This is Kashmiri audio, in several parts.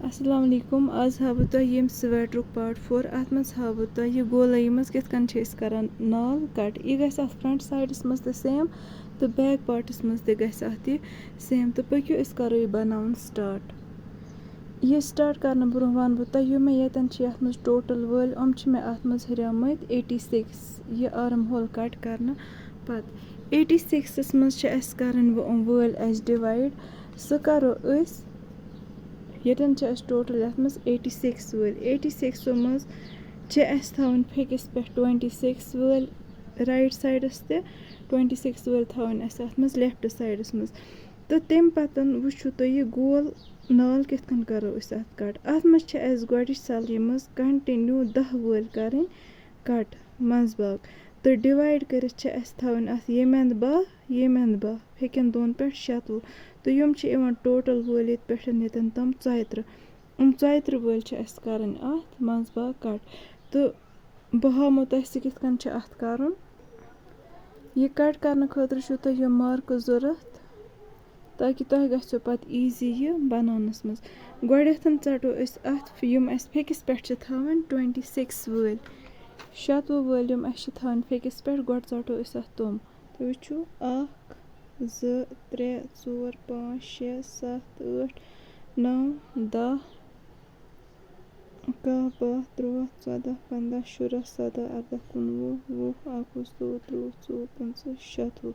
अस्सलाम वालेकुम आज हाव बह तुह यम स्वेटरुक पार्ट 4 अत मज हाव बह तुह यह गोलाई मज कित कन छ करान नाल कट यह गस अत फ्रंट साइडस मज त सेम तो बैक पार्टस मज त गस अत यह सेम तो पक्यो अस करो यह बनाउन स्टार्ट यह स्टार्ट करने ब्रोह वन बह तुह यम मे यतन छ यत मज टोटल वल हम छ मे अत मज हरियामत 86 यह आर्म होल कट करना पत 86 मज छ अस करन वल अस डिवाइड सो करो अस यतन छ अस टोटल यत मज 86 वल 86 मज छ अस थवन फेकिस पे 26 वल राइट साइडस ते 26 वल थवन अस अत मज लेफ्ट साइडस मज तो तम पतन वुचु तो यह गोल नाल कित कन करो अस अत कट अत मज छ अस गोडिच सलरी मज कंटिन्यू 10 वल करन कट मज बाग तो डिवाइड कर अस थवन अत यमंद बा फेकन दोन पे 96 तो यम छ इवन टोटल वल ये पे यतन तम 34 वल छ अस करन अत मज बाग कट तो बह हामो तह सह कित कन छ अत करन यह कट करने खतर छु तह यम मार्क जरूरत ताकि तह गछो पत इजी यह बनानस मज गोडथन चटो अस अत यम अस फेकिस पे छ थवन 26 वल 96 वल यम अस छ थवन फेकिस पे गोड चटो अस अत तुम तो वुचु 1 2 3 4 5 6 7 8 9 10 11 12 13 14 15 16 17 18 19 20 21 22 23 24 25 26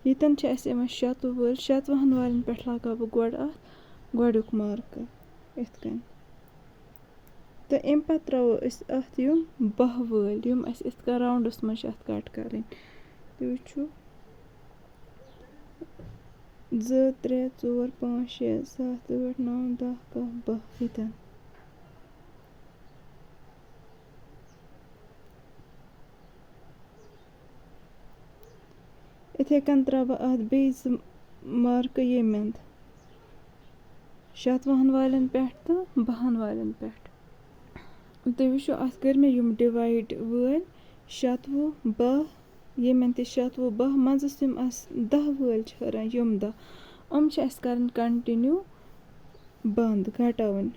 यतन छ अस यमन 96 वल 96 वालन पे लगा बह गोड अत गोडुक मार्क इत कन तो अम पत त्रो अस अत यम 12 वल यम अस इत कन राउंडस मज अत कट करन तो वुचु 2 3 4 5 6 7 8 9 10 11 12 यतन इथे कन त्रा बह अत बेज मार्क यमंद 96 वालन पे तो 12 वालन पे तो वुचु अत कर मे यम डिवाइड वल 96 12 यमन ते 96 12 मजस यम अस 10 वल छ हरान यम 10 हम छ अस करन कंटिन्यू बंद घटावन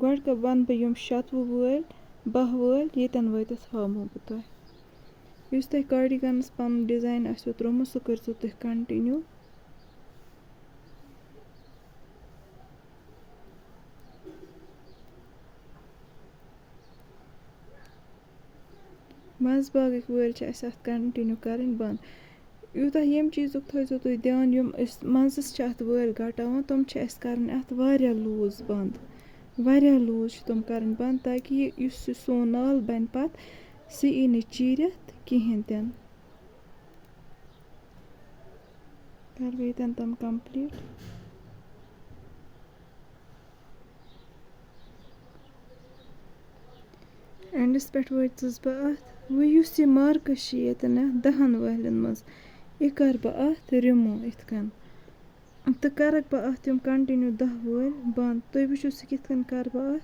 गोड का बन बह यम 96 वल 12 वल यतन वतिस हामो बह तुह युस तुह कार्डिगनस पन डिजाइन आसो त्रोमु सो करसो तुह कंटिन्यू मज बाग वल छ अस अत कंटिन्यू करन बंद यूता यम चीजुक थो तुह ध्यान यम अस मजस छ अत वल घटावन तुम छ अस करन अत वारिया लूज बंद वारिया लूज छ तुम करन बंद ताकि युस सोन नाल बन पत सी ई न चीरत किहन तन कर वेतन तम कंप्लीट एंडस पे वस बह अत वो युस यह मार्कस छ यतन 10 वालन मज यह कर बह अत रिमूव इत कन तो करक बह अत यम कंटिन्यू 10 वल बंद तुह वुचु सह कित कन कर बह अत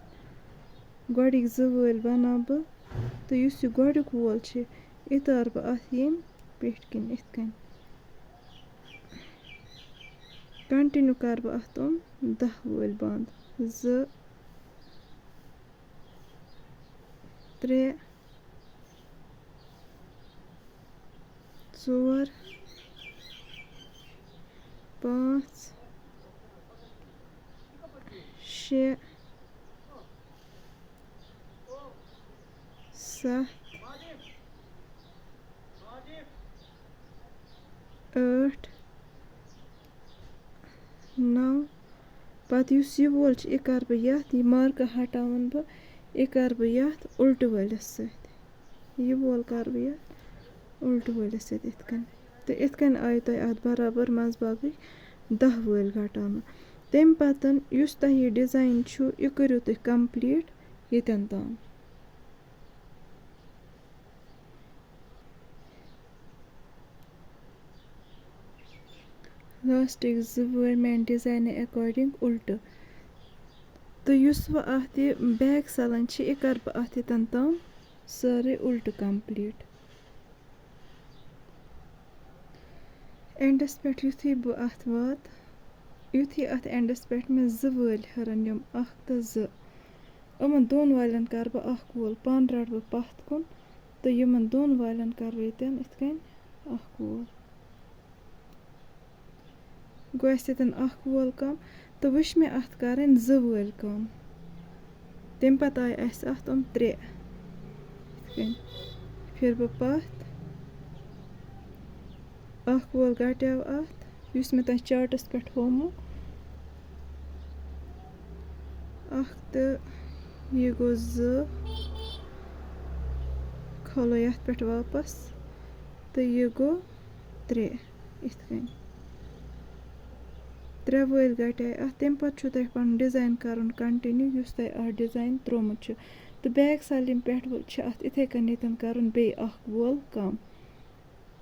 गोडिक 2 वल बना बह तो युस यह गोडिक वोल छ यह तार बह अत यम पेट किन इत कन कंटिन्यू कर बह अत 10 वल बंद 2 3 4 5 6 7 8 9 पत युस यह वोल छ यह कर बह यत यह मार्क हटावन बह यह कर बह यत उल्ट वलिस सत यह वोल कर बह यत उल्ट वलिस सत इत कन तो इत कन आय तुह अत बराबर मज बाग 10 वल घटान तम पतन युस तुह यह डिजाइन छु यह करियो तुह कंप्लीट यतन ताम लास्ट 2 वल मेन डिजाइन अकॉर्डिंग उल्ट तो युस वह अत बैक सलन छ यह कर बह अत यतन ताम सारे उल्ट कंप्लीट एंडस पे युथी बह अत वात یُتھُے اَتھ اٮ۪نٛڈَس پٮ۪ٹھ مےٚ 2 وٲلۍ ہِرَن یِم 1 تہٕ 2 یِمَن 2 والٮ۪ن کَرٕ بہٕ اَکھ وول پانہٕ رَٹہٕ بہٕ پَتھ کُن تہٕ یِمَن 2 والٮ۪ن کَرٕ بہٕ ییٚتٮ۪ن یِتھ کٔنۍ اَکھ وول گوٚو اَسہِ ییٚتٮ۪ن 1 وول کَم تہٕ وۄنۍ چھِ مےٚ اَتھ کَرٕنۍ 2 وٲلۍ کَم تمہِ پَتہٕ آیہِ اَسہِ اَتھ 3 یِتھ کٔنۍ پھِرٕ بہٕ پَتھ 1 وول گَٹیو اَتھ یُس مےٚ تۄہہِ چاٹَس پٮ۪ٹھ ہومو 1 تہٕ یہِ گوٚو 2 کھولو یَتھ پٮ۪ٹھ واپَس تہٕ یہِ گوٚو 3 یِتھ کٔنۍ 3 وٲلۍ گَٹے اَتھ تمہِ پَتہٕ چھُو تۄہہِ پَنُن ڈِزاین کَرُن کَنٹِنیوٗ یُس تۄہہِ اَتھ ڈِزاین ترٛوومُت چھُ تہٕ بیک سایڈِنٛگ پٮ۪ٹھ چھِ اَتھ یِتھَے کٔنۍ ییٚتٮ۪ن کَرُن بیٚیہِ 1 وول کَم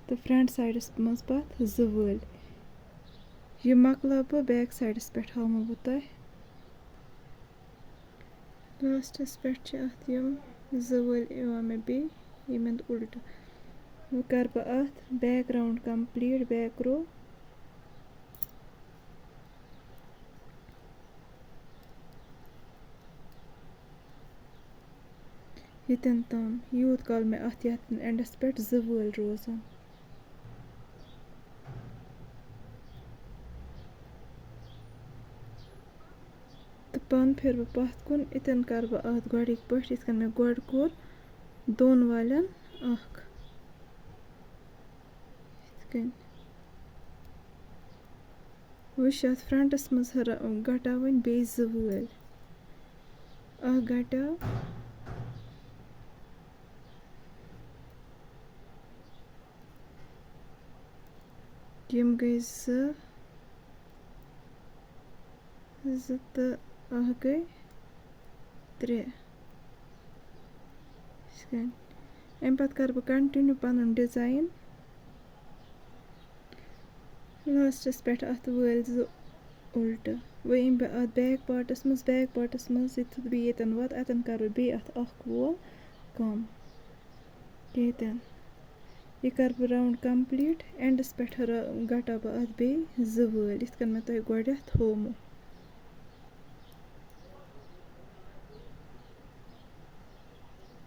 تہٕ فرٛنٛٹ سایڈَس منٛز پَتہٕ 2 وٲلۍ یہِ مۄکلاو بہٕ بیک سایڈَس پٮ۪ٹھ ہاومو بہٕ تۄہہِ لاسٹَس پٮ۪ٹھ چھِ اَتھ یِم 2 وٲلۍ یِوان مےٚ بیٚیہِ ییٚمہِ اَنٛدٕ اُلٹہٕ وۄنۍ کَرٕ بہٕ اَتھ بیک راوُنٛڈ کَمپٕلیٖٹ بیک رو ییٚتٮ۪ن تام یوٗت کال مےٚ اَتھ یَتھ اٮ۪نٛڈَس پٮ۪ٹھ 2 وٲلۍ روزان تہٕ پانہٕ پھِرٕ بہٕ پَتھ کُن ییٚتٮ۪ن کَرٕ بہٕ اَتھ گۄڈٕکۍ پٲٹھۍ یِتھ کٔنۍ مےٚ گۄڈٕ کوٚر 2 والٮ۪ن 1 یِتھ کٔنۍ وۄنۍ چھِ اَتھ فرٛنٛٹَس منٛز گَٹاوٕنۍ بیٚیہِ 2 وٲلۍ 1 گَٹاو یِم گٔے 2 تہٕ 1 گٔے 3 یِتھ کٔنۍ اَمہِ پَتہٕ کَرٕ بہٕ کَنٹِنیوٗ پَنُن ڈِزاین لاسٹَس پٮ۪ٹھ اَتھ وٲلۍ 2 اُلٹہٕ وۄنۍ یِمہٕ بہٕ اَتھ بیک پاٹَس منٛز یُتھُے بہٕ ییٚتٮ۪ن واتہٕ اَتٮ۪ن کَرٕ بہٕ بیٚیہِ اَتھ 1 وول کَم ییٚتٮ۪ن یہِ کَرٕ بہٕ راوُنٛڈ کَمپٕلیٖٹ اٮ۪نٛڈَس پٮ۪ٹھ گَٹاو بہٕ اَتھ بیٚیہِ 2 وٲلۍ یِتھ کٔنۍ مےٚ تۄہہِ گۄڈٮ۪تھ ہومو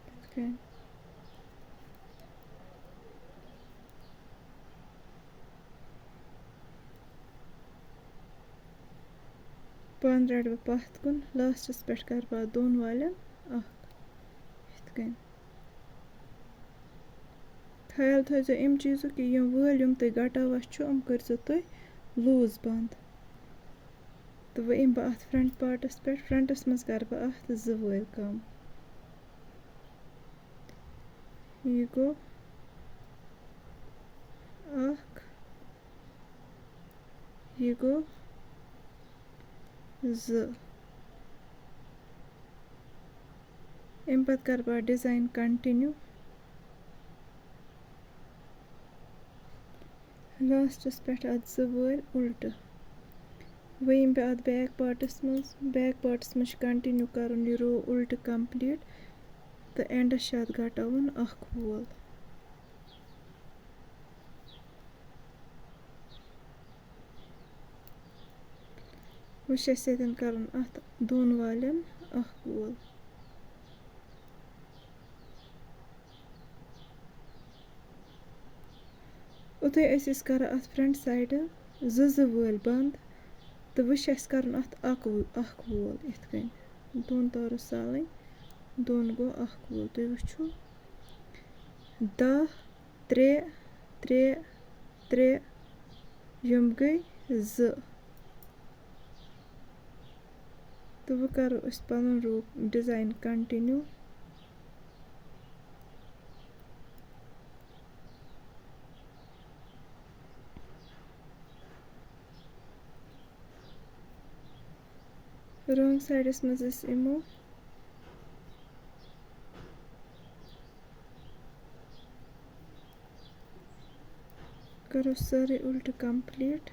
یِتھ کٔنۍ پانہٕ رَٹہٕ بہٕ پَتھ کُن لاسٹَس پٮ۪ٹھ کَرٕ بہٕ اَتھ 2 والٮ۪ن 1 یِتھ کٔنۍ خیال تھٲیزیو اَمہِ چیٖزُک کہِ یِم وٲلۍ یِم تُہۍ گَٹاوان چھُ یِم کٔرۍزیو تُہۍ لوٗز بنٛد تہٕ وۄنۍ یِمہٕ بہٕ اَتھ فرٛنٛٹ پاٹَس پٮ۪ٹھ فرٛنٛٹَس منٛز کَرٕ بہٕ اَتھ 2 وٲلۍ کَم یہِ گوٚو 1 یہِ گوٚو 2 اَمہِ پَتہٕ کَرٕ بہٕ اَتھ ڈِزاین کَنٹِنیوٗ لاسٹَس پٮ۪ٹھ اَتھ 2 وٲلۍ اُلٹہٕ وۄنۍ یِمہٕ بہٕ اَتھ بیک پاٹَس منٛز چھِ کَنٹِنیوٗ کَرُن یہِ رو اُلٹہٕ کَمپٕلیٖٹ تہٕ اٮ۪نٛڈَس چھِ اَتھ گَٹاوُن 1 وول وۄنۍ چھِ اَسہِ ییٚتٮ۪ن کَرُن اَتھ 2 والٮ۪ن 1 وول یُتھُے أسۍ کَران اَتھ فرٛنٛٹ سایڈٕ 2 وٲلۍ بنٛد تہٕ وۄنۍ چھِ اَسہِ کَرُن اَتھ 1 وول یِتھ کٔنۍ 2 تارو سالٕنۍ 2 گوٚو 1 وول تُہۍ وٕچھو 10 3 3 3 یِم گٔے 2 تہٕ وۄنۍ کَرو أسۍ پَنُن ڈِزاین کَنٹِنیوٗ رانٛگ سایڈَس منٛز أسۍ یِمو کَرو سٲرٕے اُلٹہٕ کَمپٕلیٖٹ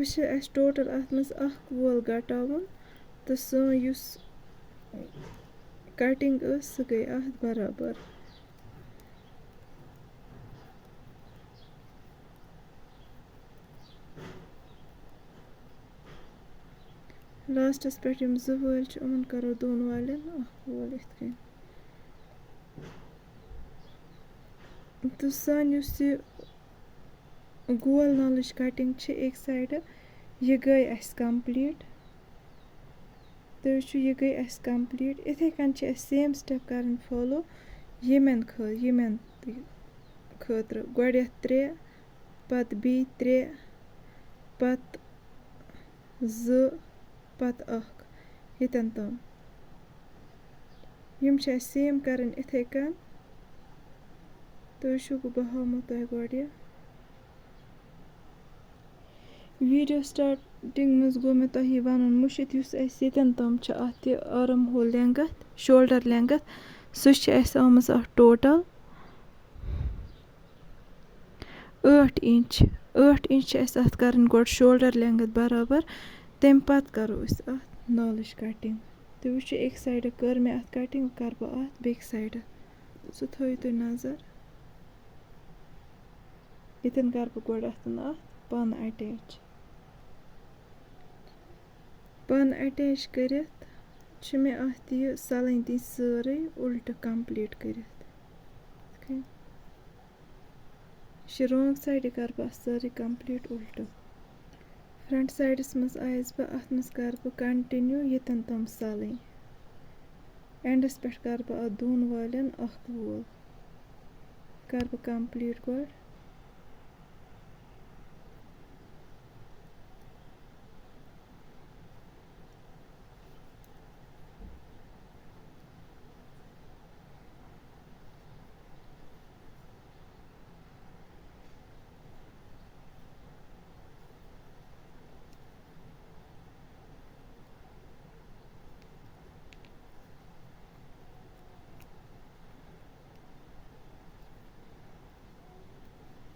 وۄنۍ چھِ اَسہِ ٹوٹَل اَتھ منٛز اَکھ وول گَٹاوُن تہٕ سٲنۍ یُس کَٹِنٛگ ٲس سُہ گٔے اَتھ بَرابَر. لاسٹَس پٮ۪ٹھ یِم 2 وٲلۍ چھِ یِمَن کَرو 2 والٮ۪ن اَکھ وول یِتھ کٔنۍ. تہٕ سٲنۍ یُس یہِ گول نالٕچ کَٹِنٛگ چھِ اَکہِ سایڈٕ یہِ گٔے اَسہِ کَمپٕلیٖٹ. تُہۍ وٕچھِو یہِ گٔے اَسہِ کَمپٕلیٖٹ. یِتھَے کٔنۍ چھِ اَسہِ سیم سٹٮ۪پ کَرٕنۍ فالو ییٚمٮ۪ن خٲطرٕ گۄڈٮ۪تھ 3 پَتہٕ بیٚیہِ 3 پَتہٕ 2 پَتہٕ 1 ییٚتٮ۪ن تام. یِم چھِ اَسہِ سیم کَرٕنۍ یِتھَے کٔنۍ. تُہۍ وٕچھِو بہٕ ہاومو تۄہہِ گۄڈٕ یہِ ویٖڈیو سٹاٹِنٛگ منٛز گوٚو مےٚ تۄہہِ یہِ وَنُن مٔشِتھ یُس اَسہِ ییٚتٮ۪ن تام چھِ اَتھ یہِ آرَم ہول لٮ۪نٛگٕتھ شولڈَر لٮ۪نٛگٕتھ سُہ چھِ اَسہِ آمٕژ اَتھ ٹوٹَل 8 اِنچ. 8 اِنچ چھِ اَسہِ اَتھ کَرٕنۍ گۄڈٕ شولڈَر لٮ۪نٛگٕتھ بَرابَر. تمہِ پَتہٕ کَرو أسۍ اَتھ نالٕچ کَٹِنٛگ. تُہۍ وٕچھِو اَکہِ سایڈٕ کٔر مےٚ اَتھ کَٹِنٛگ کَرٕ بہٕ اَتھ بیٚکہِ سایڈٕ سُہ تھٲیِو تُہۍ نظر. ییٚتٮ۪ن کَرٕ بہٕ گۄڈٕ اَتھ پَن اَٹیچ. پَن اَٹیچ کٔرِتھ چھِ مےٚ اَتھ یہِ سَلٕنۍ دِنۍ سٲرٕے اُلٹہٕ کَمپٕلیٖٹ کٔرِتھ. یِتھ کٔنۍ یہِ چھِ رانٛگ سایڈٕ کَرٕ بہٕ اَتھ سٲرٕے کَمپٕلیٖٹ اُلٹہٕ. فرٛنٛٹ سایڈَس منٛز آیَس بہٕ اَتھ منٛز کَرٕ بہٕ کَنٹِنیوٗ ییٚتٮ۪ن تام سَلٕنۍ. اٮ۪نٛڈَس پٮ۪ٹھ کَرٕ بہٕ اَتھ 2 والٮ۪ن اَکھ وول کَرٕ بہٕ کَمپٕلیٖٹ گۄڈٕ.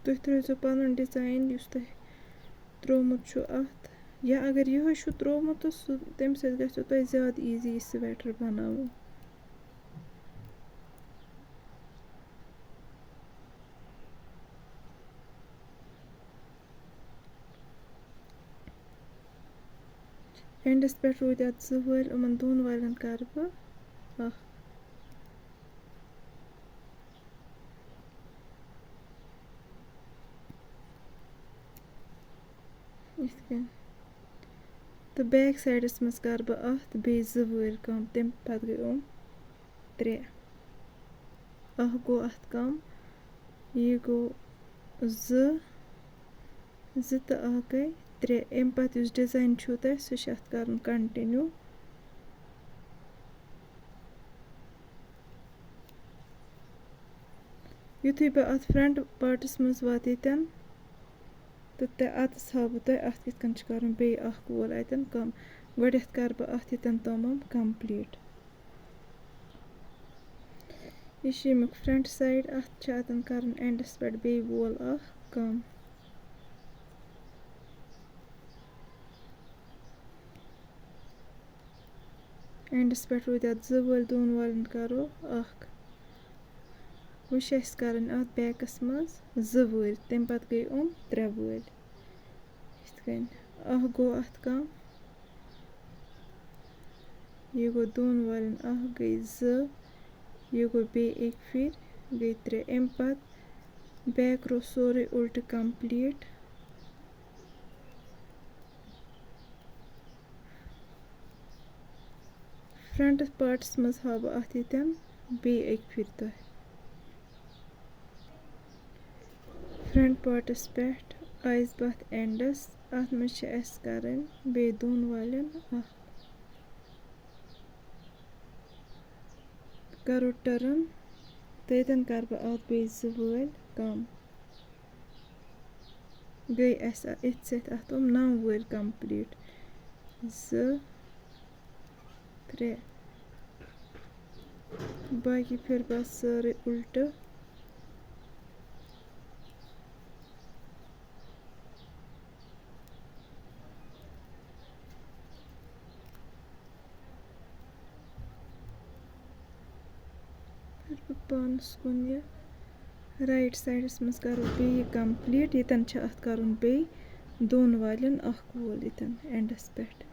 تُہۍ ترٛٲوزیٚو پَنُن ڈِزاین یُس تۄہہِ ترٛوومُت چھُ اَتھ یا اگر یِہوٚے چھُ ترٛوومُت تہٕ سُہ تَمہِ سۭتۍ گژھیو تۄہہِ زیادٕ ایٖزی یہِ سویٹَر بَناوُن. اٮ۪نٛڈَس پٮ۪ٹھ روٗدۍ اَتھ 2 وٲلۍ یِمَن 2 والٮ۪ن کَرٕ بہٕ 1. یِتھ کٔنۍ تہٕ بیک سایڈَس منٛز کَرٕ بہٕ اَتھ بیٚیہِ 2 وٲلۍ کَم. تمہِ پَتہٕ گٔے 3. 1 گوٚو اَتھ کَم. یہِ گوٚو 2 تہٕ 1 گٔے 3. اَمہِ پَتہٕ یُس ڈِزاین چھُو تۄہہِ سُہ چھِ اَتھ کَرُن کَنٹِنیوٗ. یُتھُے بہٕ اَتھ فرٛنٛٹ پاٹَس منٛز واتہٕ ییٚتٮ۪ن تہٕ اَتَس ہاو بہٕ تۄہہِ اَتھ کِتھ کٔنۍ چھِ کَرُن بیٚیہِ 1 وول اَتٮ۪ن کَم. گۄڈٮ۪تھ کَرٕ بہٕ اَتھ ییٚتٮ۪ن تامَم کَمپٕلیٖٹ. یہِ چھِ ییٚمیُک فرٛنٛٹ سایڈ. اَتھ چھِ اَتٮ۪ن کَرُن اٮ۪نٛڈَس پٮ۪ٹھ بیٚیہِ وول 1 کَم. اٮ۪نٛڈَس پٮ۪ٹھ روٗدۍ اَتھ 2 وٲلۍ 2 والٮ۪ن کَرو 1. وۄنۍ چھِ اَسہِ کَرٕنۍ اَتھ بیکَس منٛز 2 وٲلۍ. تمہِ پَتہٕ گٔے 3 وٲلۍ. یِتھ کٔنۍ 1 گوٚو اَتھ کَم. یہِ گوٚو 2 والٮ۪ن 1 گٔے 2. یہِ گوٚو بیٚیہِ 1 پھِرِ گٔے 3. اَمہِ پَتہٕ بیک رو سورُے اُلٹہٕ کَمپٕلیٖٹ. فرٛنٛٹ پاٹَس منٛز ہاو بہٕ اَتھ ییٚتٮ۪ن بیٚیہِ 1 پھِرِ تۄہہِ. فرٛنٛٹ پاٹَس پٮ۪ٹھ آیَس بہٕ اَتھ اٮ۪نٛڈَس. اَتھ منٛز چھِ اَسہِ کَرٕنۍ بیٚیہِ 2 والٮ۪ن 1. کَرو ٹٔرٕن تہٕ ییٚتٮ۪ن کَرٕ بہٕ اَتھ بیٚیہِ 2 وٲلۍ کَم. گٔے اَسہِ اِتھ سۭتۍ اَتھ 9 وٲلۍ کَمپٕلیٖٹ. 2 3 باقی پھِر بہٕ اَتھ سٲرٕے اُلٹہٕ. اگر بہٕ پانَس کُن یہِ رایٹ سایڈَس منٛز کَرو بیٚیہِ کَمپلیٖٹ ییٚتٮ۪ن چھِ اَتھ کَرُن بیٚیہِ دۄن والٮ۪ن اَکھ وول ییٚتٮ۪ن اٮ۪نٛڈَس پٮ۪ٹھ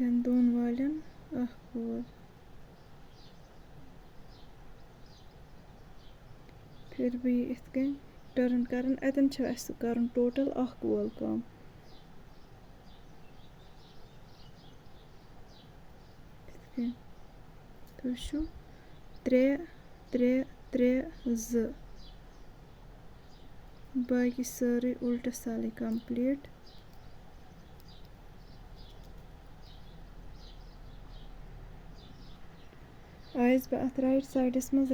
ییٚتٮ۪ن دۄن والٮ۪ن اَکھ وول پھر بیٚیہِ یِتھ کٔنۍ ٹٔرٕن کَران اَتٮ۪ن چھِ اَسہِ کَرُن ٹوٹَل اَکھ وول کَم یِتھ کٔنۍ تُہۍ وٕچھِو 3 3 3 2 باقی سٲرٕے اُلٹہٕ سالٕے کَمپلیٖٹ آیَس بہٕ اَتھ رایٹ سایڈَس منٛز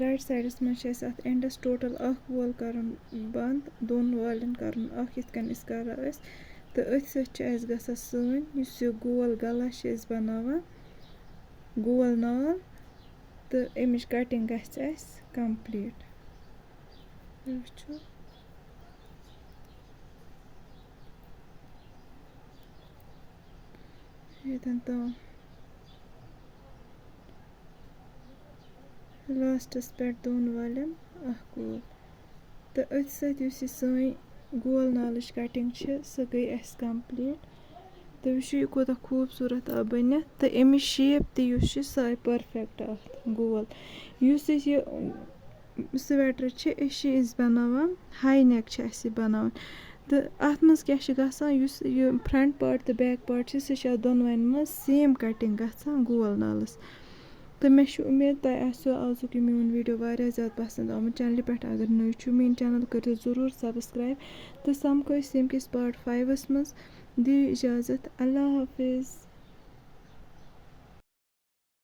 چھِ اَسہِ اَتھ اٮ۪نٛڈَس ٹوٹَل اَکھ وول کَرُن بنٛد دۄن والٮ۪ن کَرُن اَکھ یِتھ کٔنۍ أسۍ کَران ٲسۍ تہٕ أتھۍ سۭتۍ چھِ اَسہِ گژھان سٲنۍ یُس یہِ گول گَلا چھِ أسۍ بَناوان گول نال تہٕ اَمِچ کَٹِنٛگ گژھِ اَسہِ کَمپلیٖٹ تُہۍ وٕچھِو ییٚتٮ۪ن تام لاسٹَس پٮ۪ٹھ دۄن والٮ۪ن اَکھ وول تہٕ أتھۍ سۭتۍ یُس یہِ سٲنۍ گول نالٕچ کَٹِنٛگ چھِ سۄ گٔے اَسہِ کَمپلیٖٹ تُہۍ وٕچھِو یہِ کوٗتاہ خوٗبصوٗرت آو بٔنِتھ تہٕ اَمِچ شیپ تہِ یُس چھِ سۄ آے پٔرفٮ۪کٹ اَتھ گول یُس أسۍ یہِ سویٹَر چھِ أسۍ بَناوان ہاے نٮ۪ک چھِ اَسہِ یہِ بَناوان تہٕ اَتھ منٛز کیٛاہ چھِ گژھان یُس یہِ فرٛنٛٹ پاٹ تہٕ بیک پاٹ چھِ سُہ چھِ اَتھ دۄنوَنۍ منٛز سیم کَٹِنٛگ گژھان گول نالَس تہٕ مےٚ چھُ اُمید تۄہہِ آسیو آزُک یہِ میون ویٖڈیو واریاہ زیادٕ پَسنٛد آمُت چَنلہِ پٮ۪ٹھ اگر نٔے چھُ میٛٲنۍ چَنَل کٔرِو ضٔروٗر سَبسکرایب تہٕ سَمکھو أسۍ ییٚمہِ کِس پاٹ 5 منٛز دِیِو اِجازت اللہ حافِظ